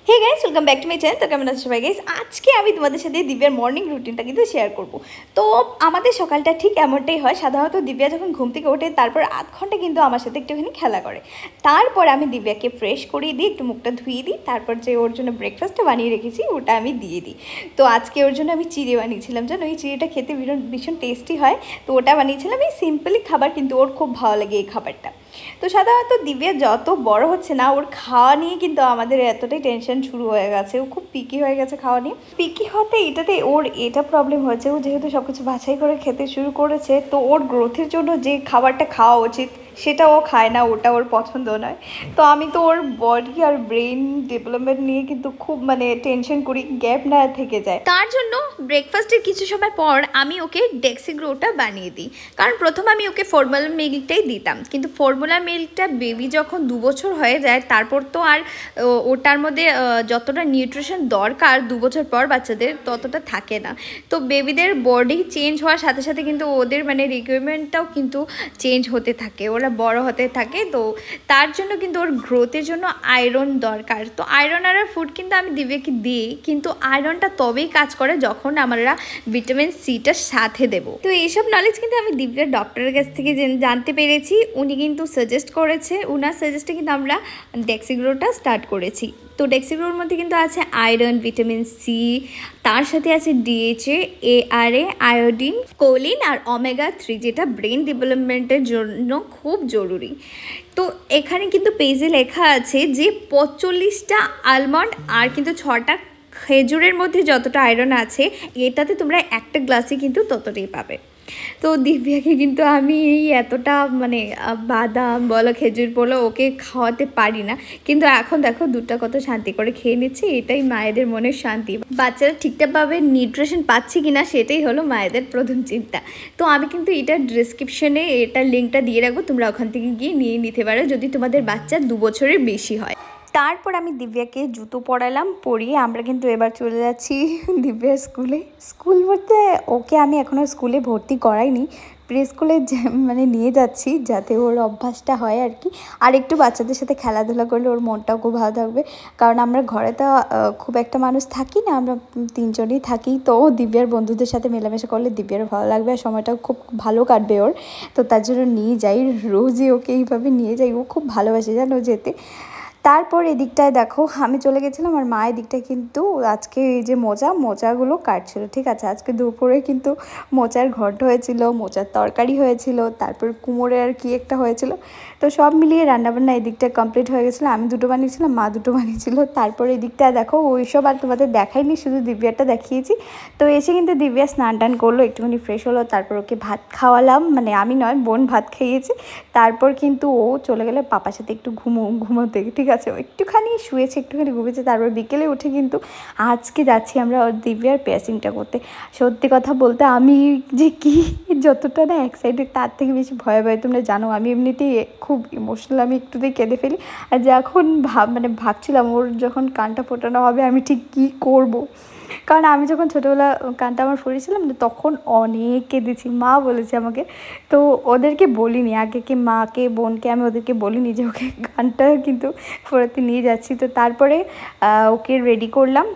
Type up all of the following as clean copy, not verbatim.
Hey guys, welcome back to my channel. তো কেমন আছো সবাই গাইস? আজকে আমি তোমাদের সাথে দিব্যার মর্নিং রুটিনটা কিন্তু শেয়ার করব। তো আমাদের সকালটা ঠিক এমনটাই হয়। সাধারণত দিব্যা যখন ঘুম থেকে ওঠে তারপর আধ ঘন্টা কিন্তু আমার সাথে একটুখানি খেলা করে। তারপর আমি দিব্যাকে ফ্রেশ করিয়ে দিই, একটু মুখটা ধুয়ে দিই, তারপর যে ওর জন্য ব্রেকফাস্টটা বানিয়ে রেখেছি ওটা আমি দিয়ে দিই। তো আজকে ওর জন্য আমি চিড়ে বানিয়েছিলাম, জানো ওই চিড়েটা খেতে ভীষণ টেস্টি হয়। তো ওটা বানিয়েছিলাম। এই সিম্পলি খাবার, কিন্তু ওর খুব ভালো লাগে এই খাবারটা। তো সাধারণত দিব্যা যত বড় হচ্ছে না, ওর খাওয়া নিয়ে কিন্তু আমাদের এতটাই টেনশন শুরু হয়ে গেছে। ও খুব পিকি হয়ে গেছে খাওয়া নিয়ে। পিকি হতে এটাতে ওর এটা প্রবলেম হয়েছে, ও যেহেতু সব কিছু বাছাই করে খেতে শুরু করেছে, তো ওর গ্রোথের জন্য যে খাবারটা খাওয়া উচিত সেটা ও খায় না, ওটা ওর পছন্দ নয়। তো আমি তো ওর বডি আর ব্রেন ডেভেলপমেন্ট নিয়ে কিন্তু খুব টেনশন করি, গ্যাপ না থেকে যায়। তার জন্য ব্রেকফাস্টের কিছু সময় পর আমি ওকে ডেক্সিগ্রোটা বানিয়ে দিই। কারণ প্রথম আমি ওকে ফর্মুলা মিল্কটাই দিতাম, কিন্তু ফর্মুলা মিল্কটা বেবি যখন 2 বছর হয়ে যায় তারপর তো আর ওটার মধ্যে যতটা নিউট্রিশন দরকার 2 বছর পর বাচ্চাদের ততটা থাকে না। তো বেবিদের বডি চেঞ্জ হওয়ার সাথে সাথে কিন্তু ওদের রিকোয়ারমেন্টটাও কিন্তু চেঞ্জ হতে থাকে, ওরা বড় হতে থাকে। তো তার জন্য কিন্তু ওর গ্রোথের জন্য আয়রন দরকার। তো আয়রন আর ফুড কিন্তু আমি দিব্যাকে দিই, কিন্তু আয়রনটা তবেই কাজ করে যখন আমরা ভিটামিন সিটা সাথে দেবো। তো এইসব নলেজ কিন্তু আমি দিব্যার ডক্টরের কাছ থেকে জানতে পেরেছি। উনি কিন্তু সাজেস্ট করেছে, উনার সাজেস্টে কিন্তু আমরা ডেক্সিগ্রোটা স্টার্ট করেছি। তো ডেক্সিগ্রোর মধ্যে কিন্তু আছে আয়রন, ভিটামিন সি, তার সাথে আছে ডিএচএ, এআরএ, আয়োডিন, কোলিন আর ওমেগা 3, যেটা ব্রেন ডেভেলপমেন্টের জন্য খুব জরুরি। তো এখানে কিন্তু পেজে লেখা আছে যে 45টা আলমন্ড আর কিন্তু 6টা খেজুরের মধ্যে যতটা আয়রন আছে, এটাতে তোমরা একটা গ্লাসে কিন্তু ততটাই পাবে। তো দিব্যাকে কিন্তু আমি এই এতটা বাদাম বলো খেজুর বলো ওকে খাওয়াতে পারি না, কিন্তু এখন দেখো দুটা কত শান্তি করে খেয়ে নিচ্ছে। এটাই মায়েদের মনের শান্তি। বাচ্চারা ঠিকঠাকভাবে নিউট্রিশন পাচ্ছে কিনা সেটাই হলো মায়েদের প্রথম চিন্তা। তো আমি কিন্তু এটার ডিসক্রিপশনে এটার লিঙ্কটা দিয়ে রাখবো, তোমরা ওখান থেকে গিয়ে নিয়ে নিতে পারো যদি তোমাদের বাচ্চা 2 বছরের বেশি হয়। তারপর আমি দিব্যাকে জুতো পরালাম, পরিয়ে আমরা কিন্তু এবার চলে যাচ্ছি দিব্যার স্কুলে। স্কুল বলতে ওকে আমি এখনও স্কুলে ভর্তি করাইনি, প্রি স্কুলে নিয়ে যাচ্ছি যাতে ওর অভ্যাসটা হয় আর কি। আর একটু বাচ্চাদের সাথে খেলাধুলা করলে ওর মনটাও খুব ভালো থাকবে। কারণ আমরা ঘরে তো খুব একটা মানুষ থাকি না, আমরা 3 জনই থাকি। তো দিব্যার বন্ধুদের সাথে মেলামেশা করলে দিব্যারও ভালো লাগবে আর সময়টাও খুব ভালো কাটবে ওর। তো তার জন্য নিয়ে যাই, রোজই ওকে এইভাবে নিয়ে যাই। ও খুব ভালোবাসে জানো যেতে। তারপর এদিকটায় দেখো আমি চলে গেছিলাম, আর মা এদিকটায় কিন্তু আজকে এই যে মোচাগুলো কাটছিল। ঠিক আছে, আজকে দুপুরে কিন্তু মোচার ঘন্ট হয়েছিল, মোচার তরকারি হয়েছিল, তারপর কুমোরের আর কি একটা হয়েছিল। তো সব মিলিয়ে রান্নাবান্না এদিকটা কমপ্লিট হয়ে গেছিলো। আমি 2টো বানিয়েছিলাম, মা 2টো বানিয়েছিল। তারপর এদিকটা দেখো ওইসব আর তোমাদের দেখাইনি, শুধু দিব্যাটা দেখিয়েছি। তো এসে কিন্তু দিব্যা স্নান টান করলো, একটুখানি ফ্রেশ হলো, তারপর ওকে ভাত খাওয়ালাম, আমি নয়, বোন ভাত খাইয়েছি। তারপর কিন্তু ও চলে গেলে পাপার সাথে একটু ঘুমোতে। ঠিক আছে, একটুখানি শুয়েছে, একটুখানি ঘুমিয়েছে। তারপর বিকেলে উঠে কিন্তু আজকে যাচ্ছি আমরা ওর দিব্যার পেয়ার্সিংটা করতে। সত্যি কথা বলতে আমি যে কি যতটা না এক্সাইটেড তার থেকে বেশি ভয় তোমরা জানো আমি এমনিতেই খুব ইমোশনাল, আমি একটুতেই কেঁদে ফেলি। আর যখন ভাবছিলাম ওর যখন কানটা ফোটানো হবে আমি ঠিক কী করব। কারণ আমি যখন ছোটোবেলা কানটা আমার ফুরিয়েছিলাম না, তখন অনেক কেঁদেছি, মা বলেছে আমাকে। তো ওদেরকে বলিনি আগে, কি মাকে বোনকে আমি ওদেরকে বলিনি যে ওকে কানটা কিন্তু ফোরাতে নিয়ে যাচ্ছি। তো তারপরে ওকে রেডি করলাম,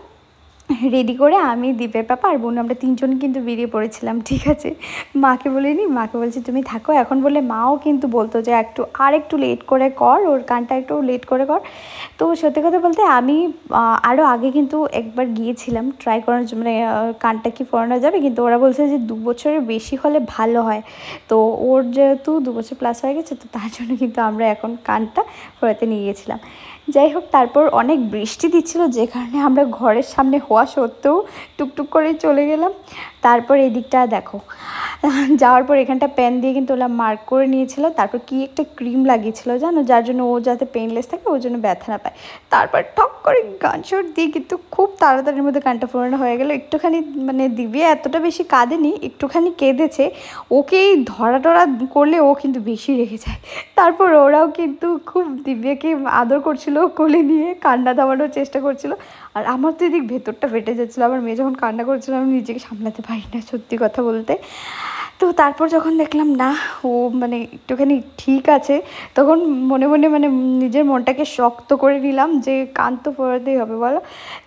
রেডি করে আমি দিব্যার পাপা আর বোন আমরা 3 জন কিন্তু বেরিয়ে পড়েছিলাম। ঠিক আছে, মাকে বলিনি, মাকে বলছি তুমি থাকো। এখন বলে মাও কিন্তু বলতো যে একটু লেট করে কর, ওর কানটা একটু লেট করে কর। তো সত্যি কথা বলতে আমি আরও আগে কিন্তু একবার গিয়েছিলাম ট্রাই করার জন্য, কানটা কি ফোরানো যাবে, কিন্তু ওরা বলছে যে 2 বছরের বেশি হলে ভালো হয়। তো ওর যেহেতু 2 বছর প্লাস হয়ে গেছে, তো তার জন্য কিন্তু আমরা এখন কানটা ফোরাতে নিয়ে গেছিলাম। যাই হোক, তারপর অনেক বৃষ্টি দিচ্ছিল, যে কারণে আমরা ঘরের সামনে হওয়া সত্ত্বেও টুকটুক করে চলে গেলাম। তারপর এদিকটা দেখো যাওয়ার পর এখানটা পেন দিয়ে কিন্তু ওরা মার্ক করে নিয়েছিল। তারপর কি একটা ক্রিম লাগিয়েছিল জানো, যার জন্য ও যাতে পেনলেস থাকে, ওর জন্য ব্যথা না পায়। তারপর ঠক করে গানশট দিয়ে কিন্তু খুব তাড়াতাড়ির মধ্যে কানটা ফোরানো হয়ে গেল। একটুখানি দিব্যা এতটা বেশি কাঁদেনি, একটুখানি কেঁদেছে। ওকেই ধরা টরা করলে ও কিন্তু বেশি রেগে যায়। তারপর ওরাও কিন্তু খুব দিব্যাকে আদর করছিল, কোলে নিয়ে কান্না থামানোর চেষ্টা করছিল। আর আমার তো এদিক ভেতরটা ফেটে যাচ্ছিলো, আমার মেয়ে যখন কান্না করছিল আমি নিজেকে সামলাতে পারি না সত্যি কথা বলতে। তো তারপর যখন দেখলাম না ও মানে একটুখানি ঠিক আছে, তখন মনে মনে মানে নিজের মনটাকে শক্ত করে নিলাম যে কান তো ফোরাতেই হবে বলো।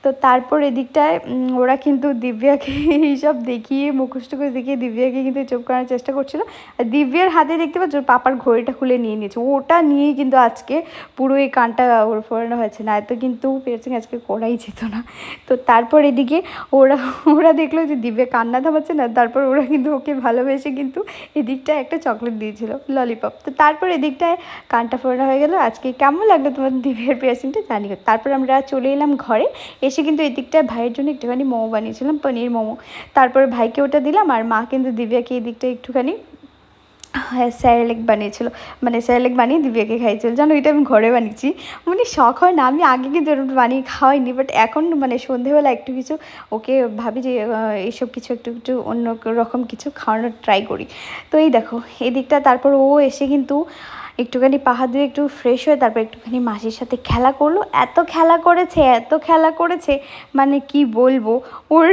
তো তারপর এদিকটায় ওরা কিন্তু দিব্যাকে এইসব দেখিয়ে মুখোশ টুখোশ দেখিয়ে দিব্যাকে কিন্তু চুপ করার চেষ্টা করছিল। আর দিব্যার হাতে দেখতে পাচ্ছ ওর পাপার ঘড়িটা খুলে নিয়ে নিয়েছে, ওটা নিয়েই কিন্তু আজকে পুরো এই কানটা ওর ফোরানো হয়েছে, না এত কিন্তু পিয়ার্সিং আজকে করাই যেত না। তো তারপর এদিকে ওরা ওরা দেখলো যে দিব্যা কান্না থামাচ্ছে না, তারপর ওরা কিন্তু ওকে ভালোবেসে কিন্তু এদিকটায় একটা চকলেট দিয়েছিল, ললিপপ। তো তারপর এদিকটায় কানটা ফোরানো হয়ে গেল। আজকে কেমন লাগলো তোমার দিব্যার পিয়ার্সিংটা জানিও। তারপর আমরা চলে এলাম ঘরে, এসে কিন্তু এদিকটায় ভাইয়ের জন্য একটুখানি মোমো বানিয়েছিলাম, পনির মোমো। তারপরে ভাইকে ওটা দিলাম, আর মা কিন্তু দিব্যাকে এদিকটা একটুখানি স্যারেলেক বানিয়েছিল, মানে স্যারেলেক বানিয়ে দিব্যাকে খাইয়েছিল। জানো এটা আমি ঘরে বানিয়েছি, মানে শখ হয় না, আমি আগে কিন্তু এরকম বানিয়ে খাওয়াইনি, বাট এখন মানে সন্ধেবেলা একটু কিছু ওকে ভাবি যে এইসব কিছু একটু একটু অন্য রকম কিছু খাওয়ানোর ট্রাই করি। তো এই দেখো এদিকটা, তারপর ও এসে কিন্তু একটুখানি পাহাড় দিয়ে একটু ফ্রেশ হয়ে তারপর একটুখানি মাসির সাথে খেলা করলো। এত খেলা করেছে মানে কি বলবো। ওর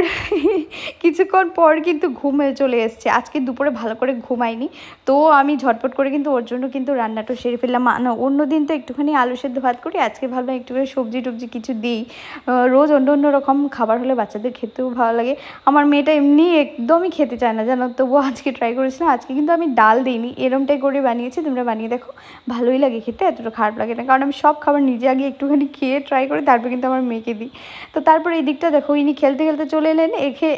কিছুক্ষণ পর কিন্তু ঘুমে চলে এসছে, আজকে দুপুরে ভালো করে ঘুমায়নি। তো আমি ঝটপট করে কিন্তু ওর জন্য কিন্তু রান্নাটা সেরে ফেললাম। না অন্য দিন তো একটুখানি আলু সেদ্ধ ভাত করি, আজকে ভাবলাম একটুখানি সবজি টবজি কিছু দিই। রোজ অন্য রকম খাবার হলে বাচ্চাদের খেতেও ভালো লাগে। আমার মেয়েটা এমনি একদমই খেতে চায় না জানো, তবুও আজকে ট্রাই করেছিলাম। আজকে কিন্তু আমি ডাল দিইনি, এরমটাই করে বানিয়েছি, তোমরা বানিয়ে দেখো, ভালোই লাগে খেতে, এতটা খারাপ লাগে না। কারণ আমি সব খাবার নিজে আগে একটুখানি খেয়ে ট্রাই করে তারপর কিন্তু আমার মেয়েকে দিই। তো তারপর এই দিকটা দেখো ইনি খেলতে খেলতে চলে এলেন, দেখে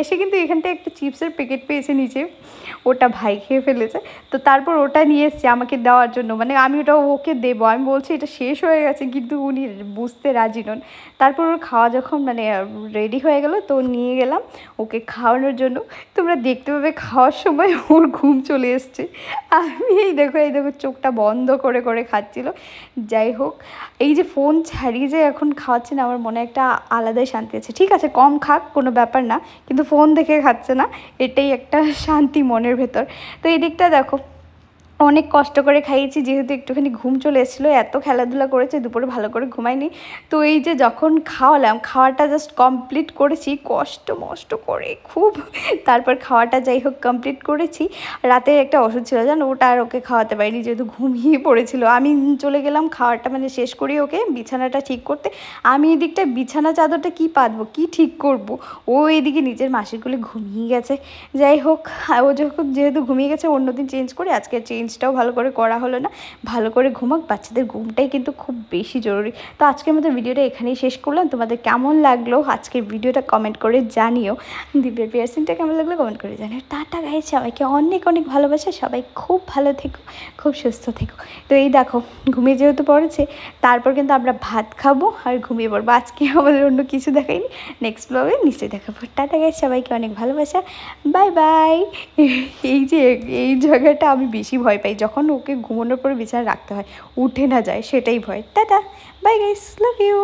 এসে কিন্তু এখানটায় একটা চিপসের প্যাকেট পেয়েছে নিচে, ওটা ভাই খেয়ে ফেলেছে। তো তারপর ওটা নিয়ে এসছে আমাকে দেওয়ার জন্য, মানে আমি ওটা ওকে দেবো, আমি বলছি এটা শেষ হয়ে গেছে, কিন্তু উনি বুঝতে রাজি নন। তারপর ওর খাওয়া যখন মানে রেডি হয়ে গেল, তো নিয়ে গেলাম ওকে খাওয়ানোর জন্য। তোমরা দেখতে পাবে খাওয়ার সময় ওর ঘুম চলে এসছে, আমি এই দেখো চোখটা বন্ধ করে করে খাচ্ছিল। যাই হোক, এই যে ফোন ছাড়িয়ে যে এখন খাওয়াচ্ছে না, আমার মনে একটা আলাদাই শান্তি আছে। ঠিক আছে কম খাক কোনো ব্যাপার না, কিন্তু ফোন দেখে খাচ্ছে না, এটাই একটা শান্তি মনের ভেতর। তো এই দিকটা দেখো অনেক কষ্ট করে খাইয়েছি, যেহেতু একটুখানি ঘুম চলে এসেছিলো, এত খেলাধুলা করেছে, দুপুরে ভালো করে ঘুমায়নি। তো এই যে যখন খাওয়ালাম, খাওয়াটা জাস্ট কমপ্লিট করেছি কষ্ট মষ্ট করে খুব। তারপর খাওয়াটা যাই হোক কমপ্লিট করেছি। রাতে একটা ওষুধ ছিল জানো, ওটা আর ওকে খাওয়াতে পারিনি, যেহেতু ঘুমিয়ে পড়েছিল। আমি চলে গেলাম খাওয়াটা মানে শেষ করি ওকে বিছানাটা ঠিক করতে। আমি এদিকটা বিছানা চাদরটা কি পাতবো, কি ঠিক করব, ও এদিকে নিজের মাসির কোলে ঘুমিয়ে গেছে। যাই হোক ও যখন যেহেতু ঘুমিয়ে গেছে, অন্যদিন চেঞ্জ করে, আজকে চেঞ্জটাও ভালো করে করা হলো না। ভালো করে ঘুমাক, বাচ্চাদের ঘুমটাই কিন্তু খুব বেশি জরুরি। তো আজকের মতো ভিডিওটা এখানেই শেষ করলাম। তোমাদের কেমন লাগলো আজকের ভিডিওটা কমেন্ট করে জানিও। দিব্যার পিয়ার্সিংটা কেমন লাগলো কমেন্ট করে জানিও। টাটা গাইস, সবাইকে অনেক অনেক ভালোবাসা, সবাই খুব ভালো থেকো, খুব সুস্থ থেকো। তো এই দেখো ঘুমিয়ে যেহেতু পড়েছে, তারপর কিন্তু আমরা ভাত খাবো আর ঘুমিয়ে পড়বো। আজকে আমাদের অন্য কিছু দেখাইনি, নেক্সট ব্লগে নিশ্চয়ই দেখাবো। টাটা গাইস, সবাইকে অনেক ভালোবাসা, বাই বাই। এই যে এই জায়গাটা আমি বেশি ভয় পাই, যখন ওকে ঘুমানোর পরে বিছানায় রাখতে হয় উঠে না যায়, সেটাই ভয়। Tata bye guys, love you.